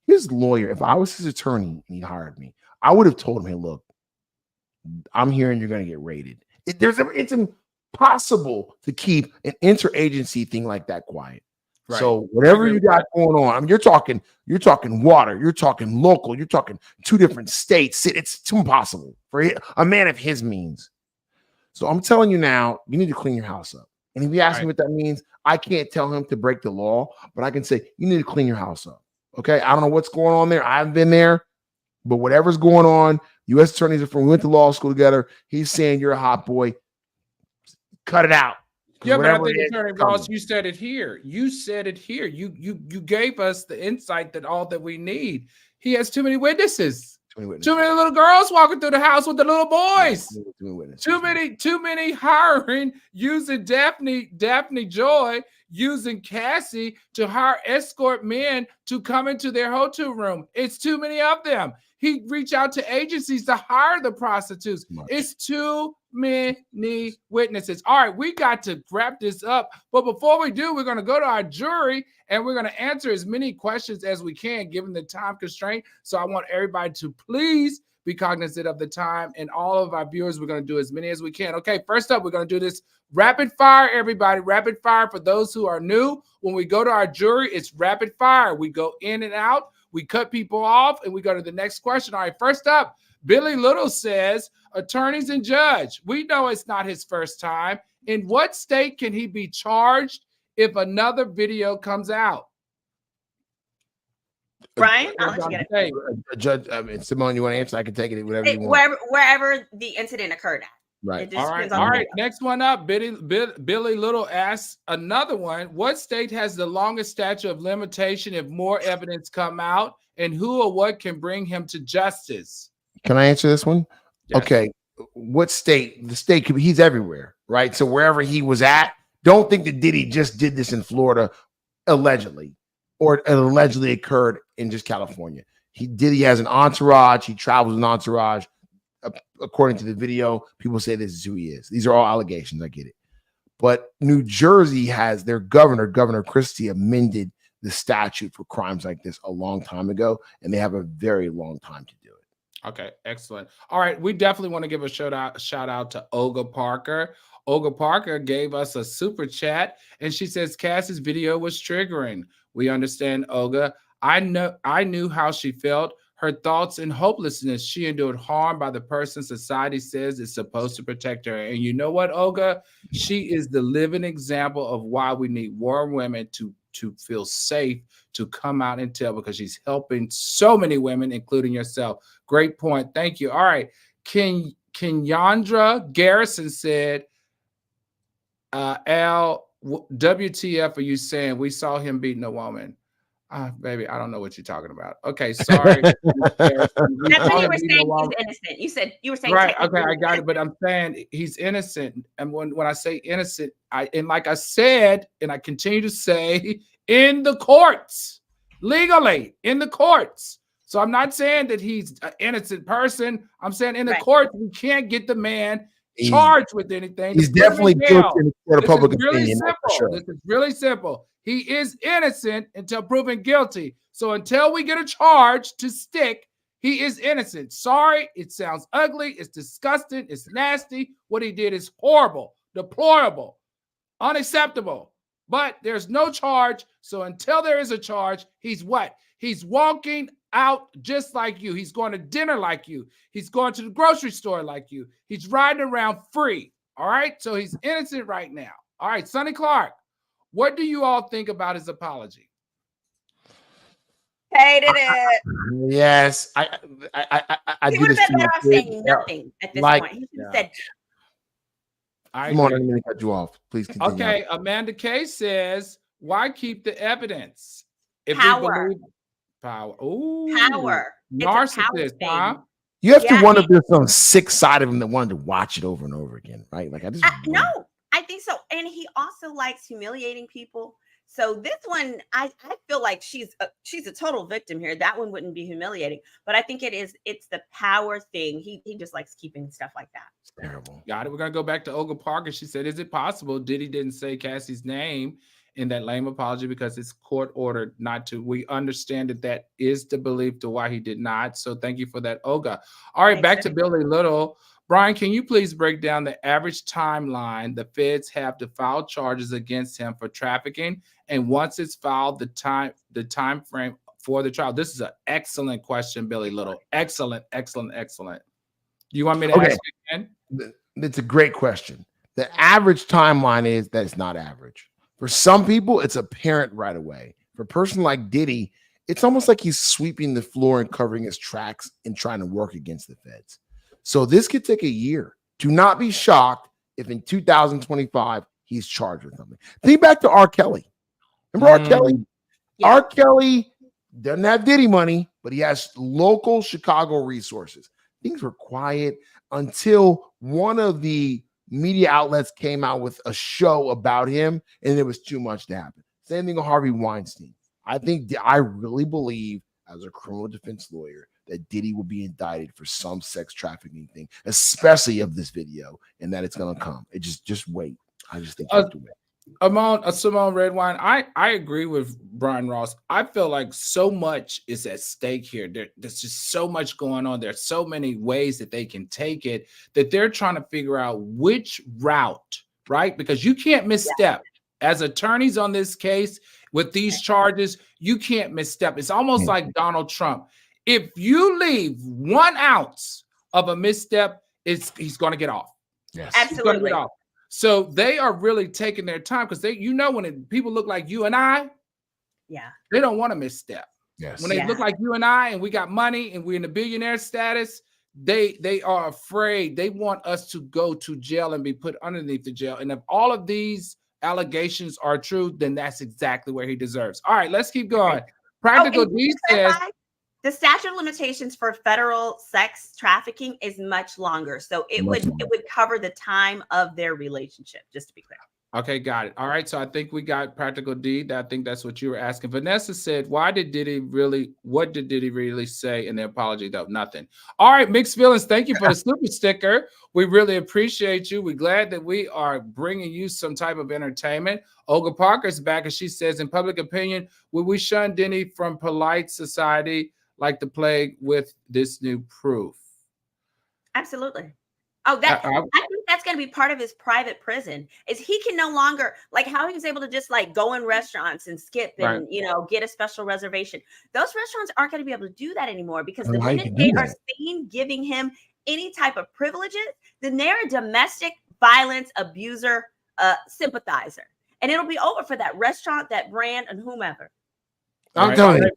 his lawyer, if I was his attorney and he hired me, I would have told him, hey, look, I'm hearing you're going to get raided. It's impossible to keep an interagency thing like that quiet. Right. So whatever you got going on, I mean, you're talking water, you're talking local, you're talking 2 different states. It's too impossible for a man of his means. So I'm telling you now, you need to clean your house up. And if you ask me what that means, I can't tell him to break the law, but I can say you need to clean your house up. Okay, I don't know what's going on there. I haven't been there, but whatever's going on, U.S. attorneys are from. We went to law school together. He's saying you're a hot boy. Cut it out. Yeah, but I think, Attorney Ross, you said it here. You said it here. You gave us the insight that all that we need. He has too many witnesses. Too many little girls walking through the house with the little boys. Too many hiring, using Daphne Joy, using Cassie to hire escort men to come into their hotel room. It's too many of them. He reached out to agencies to hire the prostitutes. It's too many witnesses. All right, we got to wrap this up. But before we do, we're going to go to our jury and we're going to answer as many questions as we can, given the time constraint. So I want everybody to please be cognizant of the time. And all of our viewers, we're going to do as many as we can. Okay, first up, we're going to do this rapid fire, everybody. Rapid fire for those who are new. When we go to our jury, it's rapid fire. We go in and out. We cut people off and we go to the next question. All right, first up, Billy Little says, attorneys and judge, we know it's not his first time. In what state can he be charged if another video comes out? Brian, I'll let you get it. Judge, Simone, you want to answer? I can take it whatever you want. Wherever the incident occurred at. Right. All right. Next one up. Billy Little asks another one. What state has the longest statute of limitation if more evidence come out? And who or what can bring him to justice? Can I answer this one? Yes. Okay. What state? The state could be, he's everywhere, right? So wherever he was at, don't think that Diddy just did this in Florida allegedly, or it allegedly occurred in just California. Diddy has an entourage. He travels an entourage. According to the video, people say this is who he is. These are all allegations. I get it. But New Jersey has their Governor Christie, amended the statute for crimes like this a long time ago, and they have a very long time to do it. Okay, excellent. All right, we definitely want to give a shout out to Olga Parker. Olga Parker gave us a super chat, and she says Cass's video was triggering. We understand, Olga. I knew how she felt. Her thoughts and hopelessness. She endured harm by the person society says is supposed to protect her. And you know what, Olga? She is the living example of why we need more women to feel safe to come out and tell, because she's helping so many women, including yourself. Great point. Thank you. All right. Kenyandra Garrison said, Al, WTF are you saying? We saw him beating a woman. Baby, I don't know what you're talking about. Okay, sorry. That's what you were saying. He's innocent. You were saying right. Okay, I got it. But I'm saying he's innocent. And when I say innocent, like I said, and I continue to say, in the courts, legally in the courts. So I'm not saying that he's an innocent person. I'm saying in the courts, we can't get the man charged with anything. He's definitely guilty in the court of public opinion. This is really simple. He is innocent until proven guilty. So until we get a charge to stick, he is innocent. Sorry, it sounds ugly. It's disgusting. It's nasty. What he did is horrible, deplorable, unacceptable. But there's no charge. So until there is a charge, he's what? He's walking out just like you. He's going to dinner like you. He's going to the grocery store like you. He's riding around free. All right. So he's innocent right now. All right. Sonny Clark, what do you all think about his apology? Hated it. Yes. I he would have been better off saying nothing at this point. He should have said. Come on, I'm going to cut you off. Please continue. Okay. Amanda K says, why keep the evidence? Power. Power. Ooh. Power. It's a power Narcissist, thing. huh? You have to Yeah, wonder if there's some sick side of him that wanted to watch it over and over again, right? Like I just no, I think so. And he also likes humiliating people. So this one, I feel like she's a total victim here. That one wouldn't be humiliating, but I think it's the power thing. He just likes keeping stuff like that. It's terrible. Got it. We're gonna go back to Olga Parker. She said, "Is it possible Diddy didn't say Cassie's name in that lame apology because it's court ordered not to?" We understand that is the belief to why he did not. So thank you for that, Olga. All right, back to Billy Little. Brian, can you please break down the average timeline the feds have to file charges against him for trafficking, and once it's filed, the time frame for the trial? This is an excellent question, Billy Little. Excellent. You want me to ask you again? It's a great question. The average timeline is that it's not average. For some people, it's apparent right away. For a person like Diddy, it's almost like he's sweeping the floor and covering his tracks and trying to work against the feds. So this could take a year. Do not be shocked if in 2025 he's charged with something. Think back to R. Kelly. Remember R. Kelly? Yeah. R. Kelly doesn't have Diddy money, but he has local Chicago resources. Things were quiet until one of the media outlets came out with a show about him, and there was too much to happen. Same thing with Harvey Weinstein. I really believe, as a criminal defense lawyer, that Diddy will be indicted for some sex trafficking thing, especially of this video, and that it's going to come. It just wait. I just think you have to wait. Simone Redwine, I agree with Brian Ross. I feel like so much is at stake here. There's just so much going on. There's so many ways that they can take it that they're trying to figure out which route, right? Because you can't misstep. As attorneys on this case with these charges, you can't misstep. It's almost like Donald Trump. If you leave 1 ounce of a misstep, he's going to get off. Yes, absolutely. Get off. So they are really taking their time because when people look like you and I, they don't want to misstep. Yes. When they look like you and I, and we got money and we're in a billionaire status, they are afraid. They want us to go to jail and be put underneath the jail. And if all of these allegations are true, then that's exactly where he deserves. All right, let's keep going. Practical D says the statute of limitations for federal sex trafficking is much longer. So it would cover the time of their relationship, just to be clear. Okay, got it. All right, so I think we got Practical D. I think that's what you were asking. Vanessa said, what did Diddy really say in the apology, though? Nothing. All right, mixed feelings. Thank you for the super sticker. We really appreciate you. We're glad that we are bringing you some type of entertainment. Olga Parker's back, and she says, in public opinion, will we shun Diddy from polite society like the plague with this new proof? Absolutely. Oh, I think that's going to be part of his private prison. Is he can no longer, like how he was able to just like go in restaurants and skip and get a special reservation. Those restaurants aren't going to be able to do that anymore, because the minute they are seen giving him any type of privileges, then they're a domestic violence abuser sympathizer, and it'll be over for that restaurant, that brand, and whomever. I'm telling you,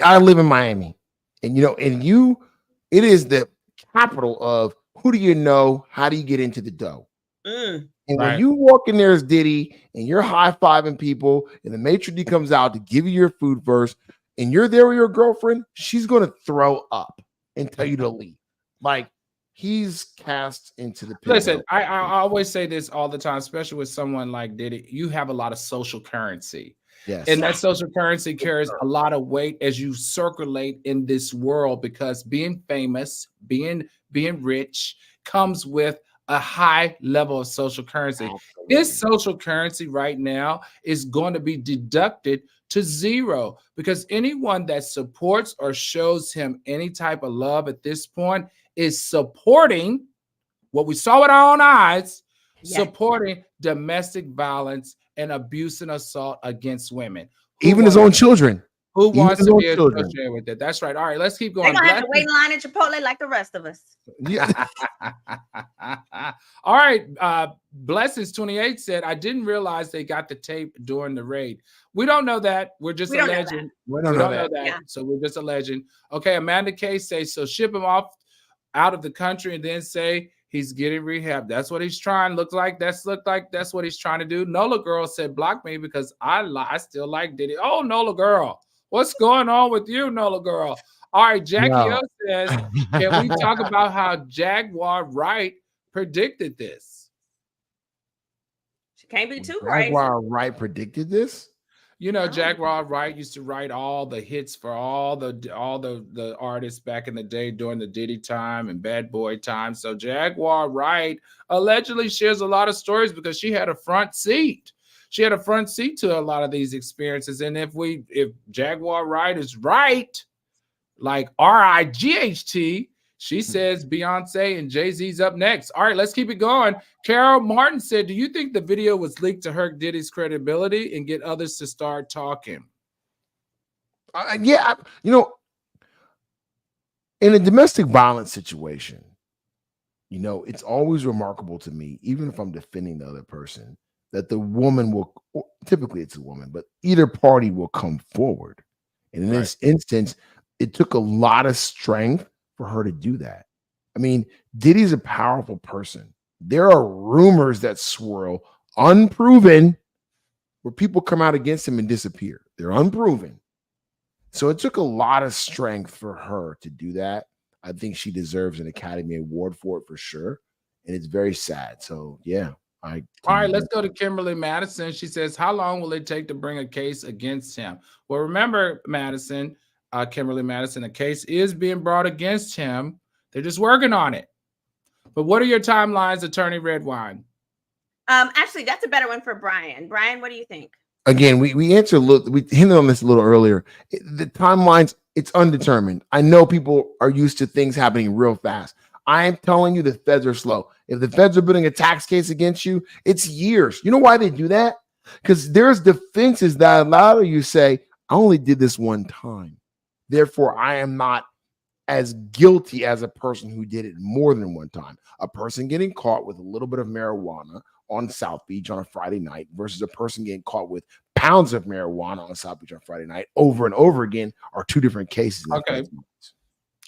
I live in Miami, and it is the capital of who do you know? How do you get into the dough? And when you walk in there as Diddy and you're high-fiving people, and the maitre d' comes out to give you your food first, and you're there with your girlfriend, she's going to throw up and tell you to leave. Like, he's cast into the pit. Listen, I always say this all the time, especially with someone like Diddy. You have a lot of social currency. Yes. And that social currency carries a lot of weight as you circulate in this world, because being famous, being rich comes with a high level of social currency. Absolutely. This social currency right now is going to be deducted to zero, because anyone that supports or shows him any type of love at this point is supporting what we saw with our own eyes, supporting domestic violence and abuse and assault against women. Even his own children. Who wants to be associated with it? That's right. All right, let's keep going. They're going to have to wait in line at Chipotle like the rest of us. Yeah. All right. Blessings 28 said, I didn't realize they got the tape during the raid. We don't know that. We're just alleging. We don't know that. Yeah. So we're just alleging. Okay, Amanda K says, so ship him off out of the country and then say he's getting rehab. That's what he's trying. That's what he's trying to do. Nola Girl said, block me because I still like Diddy. Oh, Nola Girl. What's going on with you, Nola girl? All right, Jackie O No. says, can we talk about how Jaguar Wright predicted this? She can't be too crazy. Jaguar Wright predicted this. You know, Jaguar Wright used to write all the hits for all the artists back in the day during the Diddy time and Bad Boy time. So Jaguar Wright allegedly shares a lot of stories because she had a front seat. She had a front seat to a lot of these experiences. And if Jaguar Wright is right, like RIGHT, she says Beyonce and Jay-Z's up next. All right, let's keep it going. Carol Martin said, do you think the video was leaked to hurt Diddy's credibility and get others to start talking? Yeah, you know, in a domestic violence situation, you know, it's always remarkable to me, even if I'm defending the other person, that the woman will, typically it's a woman, but either party will come forward. And in this instance, it took a lot of strength for her to do that. I mean, Diddy's a powerful person. There are rumors that swirl, unproven, where people come out against him and disappear. They're unproven. So it took a lot of strength for her to do that. I think she deserves an Academy Award for it for sure. And it's very sad. So, yeah. All right, let's go to Kimberly Madison. She says, how long will it take to bring a case against him? Well, remember, Madison, Kimberly Madison, a case is being brought against him. They're just working on it. But what are your timelines, Attorney Redwine? Actually, that's a better one for Brian. Brian, what do you think? Again, we answered we hinted on this a little earlier. The timelines, it's undetermined. I know people are used to things happening real fast. I'm telling you, the feds are slow. If the feds are building a tax case against you, it's years. You know why they do that? Because there's defenses that allow you to say, I only did this one time. Therefore, I am not as guilty as a person who did it more than one time. A person getting caught with a little bit of marijuana on South Beach on a Friday night versus a person getting caught with pounds of marijuana on South Beach on Friday night over and over again are two different cases. Okay.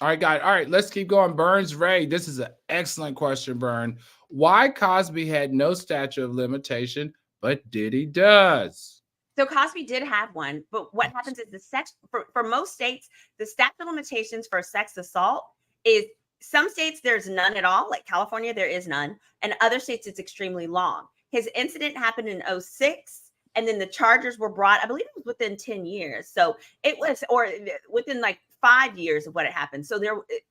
All right, guys. All right, let's keep going. Burns Ray, this is an excellent question, Burn. Why Cosby had no statute of limitation, but Diddy does? So Cosby did have one, but what happens is for most states, the statute of limitations for sex assault is, some states there's none at all, like California, there is none, and other states it's extremely long. His incident happened in 2006, and then the charges were brought, I believe it was within 10 years. So it was, or within like 5 years of what had happened. So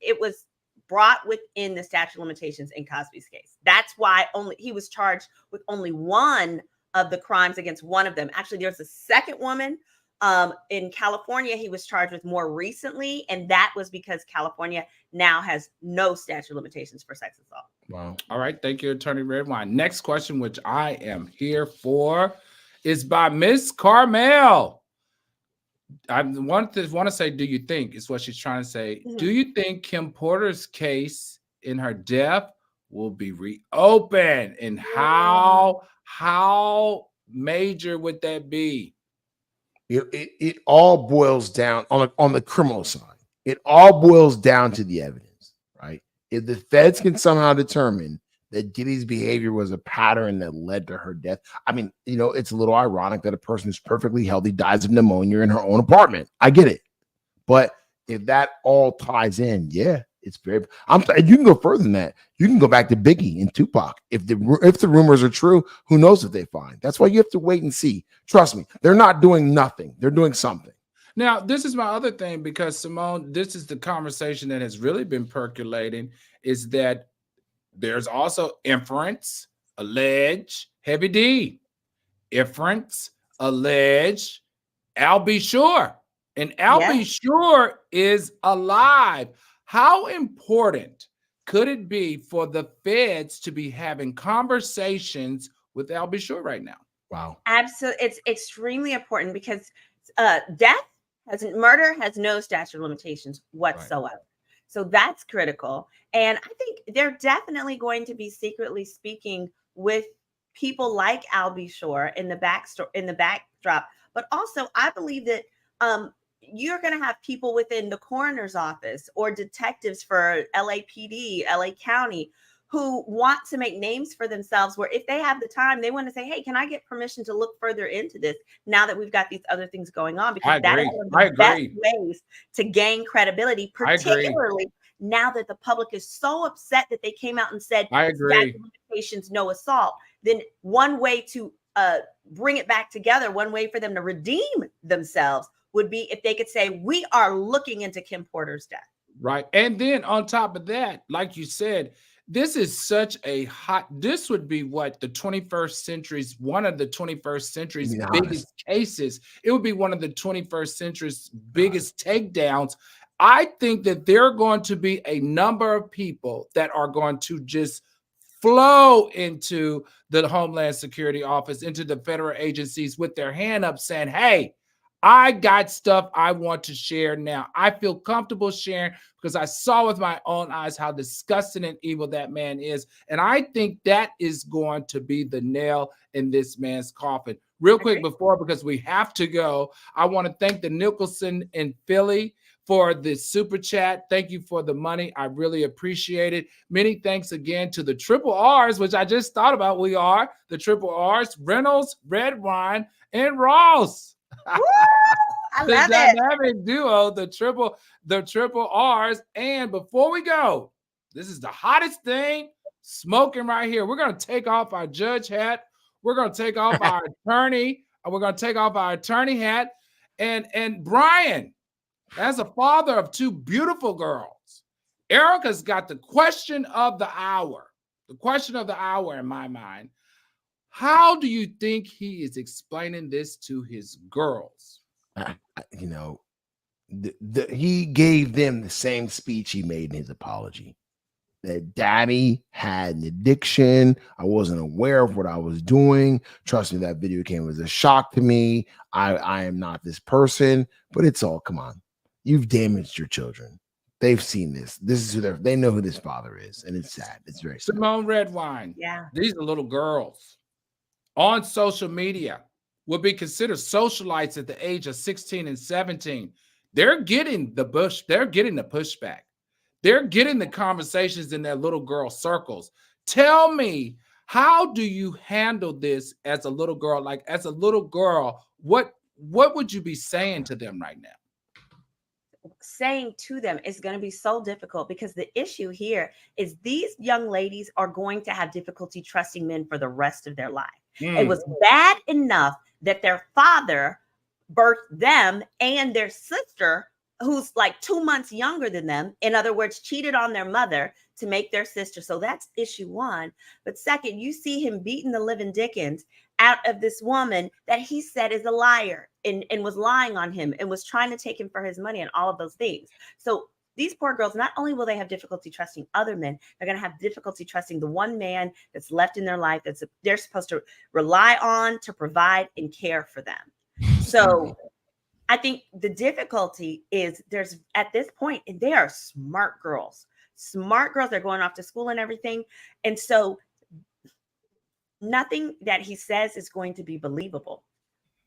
it was brought within the statute of limitations in Cosby's case. That's why he was charged with only one of the crimes against one of them. Actually, there's a second woman in California he was charged with more recently, and that was because California now has no statute of limitations for sex assault. Wow. All right. Thank you, Attorney Redwine. Next question, which I am here for, is by Miss Carmel. I want to say, do you think, is what she's trying to say. Mm-hmm. Do you think Kim Porter's case in her death will be reopened? And how major would that be? It all boils down on the criminal side. It all boils down to the evidence, right? If the feds can somehow determine that Diddy's behavior was a pattern that led to her death, I mean, you know, it's a little ironic that a person who's perfectly healthy dies of pneumonia in her own apartment. I get it. But if that all ties in, yeah, it's very. You can go further than that. You can go back to Biggie and Tupac. If the rumors are true, who knows what they find? That's why you have to wait and see. Trust me, they're not doing nothing. They're doing something. Now, this is my other thing, because Simone, this is the conversation that has really been percolating, is that there's also inference, allege, Heavy D. Inference, allege, Al B. Sure. And Al B. Sure is alive. How important could it be for the feds to be having conversations with Al B. Sure right now? Wow. Absolutely. It's extremely important because murder has no statute of limitations whatsoever. Right. So that's critical. And I think they're definitely going to be secretly speaking with people like Al B. Sure in the backdrop. But also, I believe that you're going to have people within the coroner's office or detectives for LAPD, LA County, who want to make names for themselves, where if they have the time, they want to say, hey, can I get permission to look further into this now that we've got these other things going on? Because that is one of the best ways to gain credibility, particularly now that the public is so upset that they came out and said statute of limitations, no assault. Then one way to bring it back together, one way for them to redeem themselves would be if they could say, we are looking into Kim Porter's death. Right. And then on top of that, like you said, this is such a this would be what the 21st century's, one of the 21st century's biggest cases. It would be one of the 21st century's biggest takedowns. I think that there are going to be a number of people that are going to just flow into the Homeland Security Office, into the federal agencies with their hand up saying, hey, I got stuff I want to share now. I feel comfortable sharing because I saw with my own eyes how disgusting and evil that man is. And I think that is going to be the nail in this man's coffin. Real quick before, because we have to go, I want to thank the Nicholson in Philly for the super chat. Thank you for the money. I really appreciate it. Many thanks again to the triple R's, which I just thought about. We are the triple R's, Reynolds, Red Wine, and Ross. Woo! I love it. Dynamic duo, the triple R's. And before we go, this is the hottest thing smoking right here. We're going to take off our judge hat. We're going to take off our attorney. We're going to take off our attorney hat. And Brian, as a father of two beautiful girls, Erica's got the question of the hour. The question of the hour in my mind. How do you think he is explaining this to his girls? You know, he gave them the same speech he made in his apology. That daddy had an addiction. I wasn't aware of what I was doing. Trust me, that video came as a shock to me. I am not this person, but it's all, come on. You've damaged your children. They've seen this. This is who they know who this father is. And it's sad. It's very sad. Simone Redwine. Yeah. These are little girls on social media will be considered socialites at the age of 16 and 17. They're getting the pushback. They're getting the conversations in their little girl circles. Tell me, how do you handle this as a little girl? Like, as a little girl, what would you be saying to them right now? Saying to them is going to be so difficult, because the issue here is these young ladies are going to have difficulty trusting men for the rest of their life. It was bad enough that their father birthed them and their sister, who's like 2 months younger than them, in other words, cheated on their mother to make their sister. So that's issue one. But second, you see him beating the living dickens out of this woman that he said is a liar and was lying on him and was trying to take him for his money and all of those things. So these poor girls, not only will they have difficulty trusting other men, they're going to have difficulty trusting the one man that's left in their life that they're supposed to rely on to provide and care for them. So I think the difficulty is at this point, and they are smart girls. They're going off to school and everything. And so nothing that he says is going to be believable,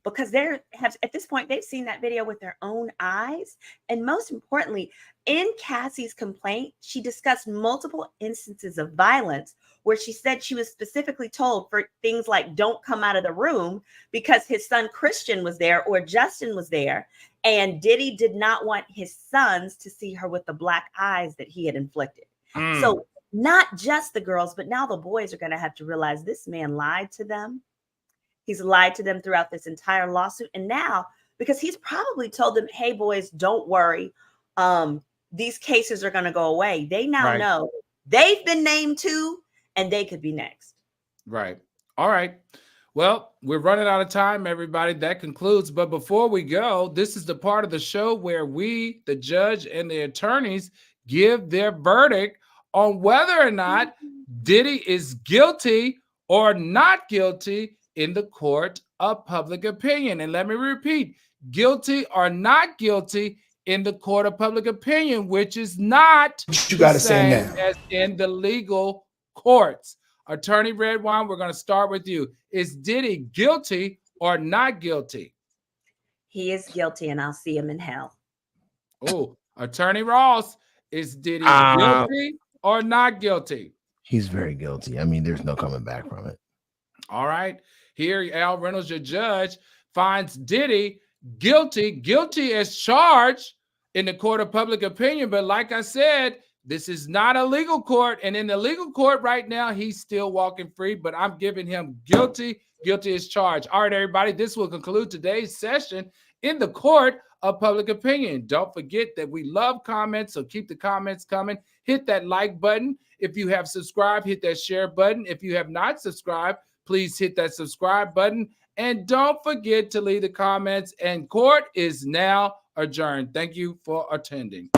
because at this point, they've seen that video with their own eyes. And most importantly, in Cassie's complaint, she discussed multiple instances of violence where she said she was specifically told for things like don't come out of the room because his son Christian was there or Justin was there. And Diddy did not want his sons to see her with the black eyes that he had inflicted. So not just the girls, but now the boys are going to have to realize this man lied to them. He's lied to them throughout this entire lawsuit. And now, because he's probably told them, hey, boys, don't worry. These cases are going to go away. They now know they've been named too, and they could be next. Right. All right. Well, we're running out of time, everybody. That concludes. But before we go, this is the part of the show where we, the judge and the attorneys, give their verdict on whether or not Diddy is guilty or not guilty in the court of public opinion. And let me repeat, guilty or not guilty in the court of public opinion, which is not you got to say now as in the legal courts. Attorney Redwine, we're going to start with you. Is Diddy guilty or not guilty? He is guilty, and I'll see him in hell. Oh, Attorney Ross, is Diddy guilty or not guilty? He's very guilty. I mean, there's no coming back from it. All right. Here, Al Reynolds, your judge, finds Diddy guilty as charged in the court of public opinion. But like I said, this is not a legal court. And in the legal court right now, he's still walking free. But I'm giving him guilty as charged. All right, everybody, this will conclude today's session in the court of public opinion. Don't forget that we love comments, so keep the comments coming. Hit that like button. If you have subscribed, hit that share button. If you have not subscribed, please hit that subscribe button. And don't forget to leave the comments. And court is now adjourned. Thank you for attending.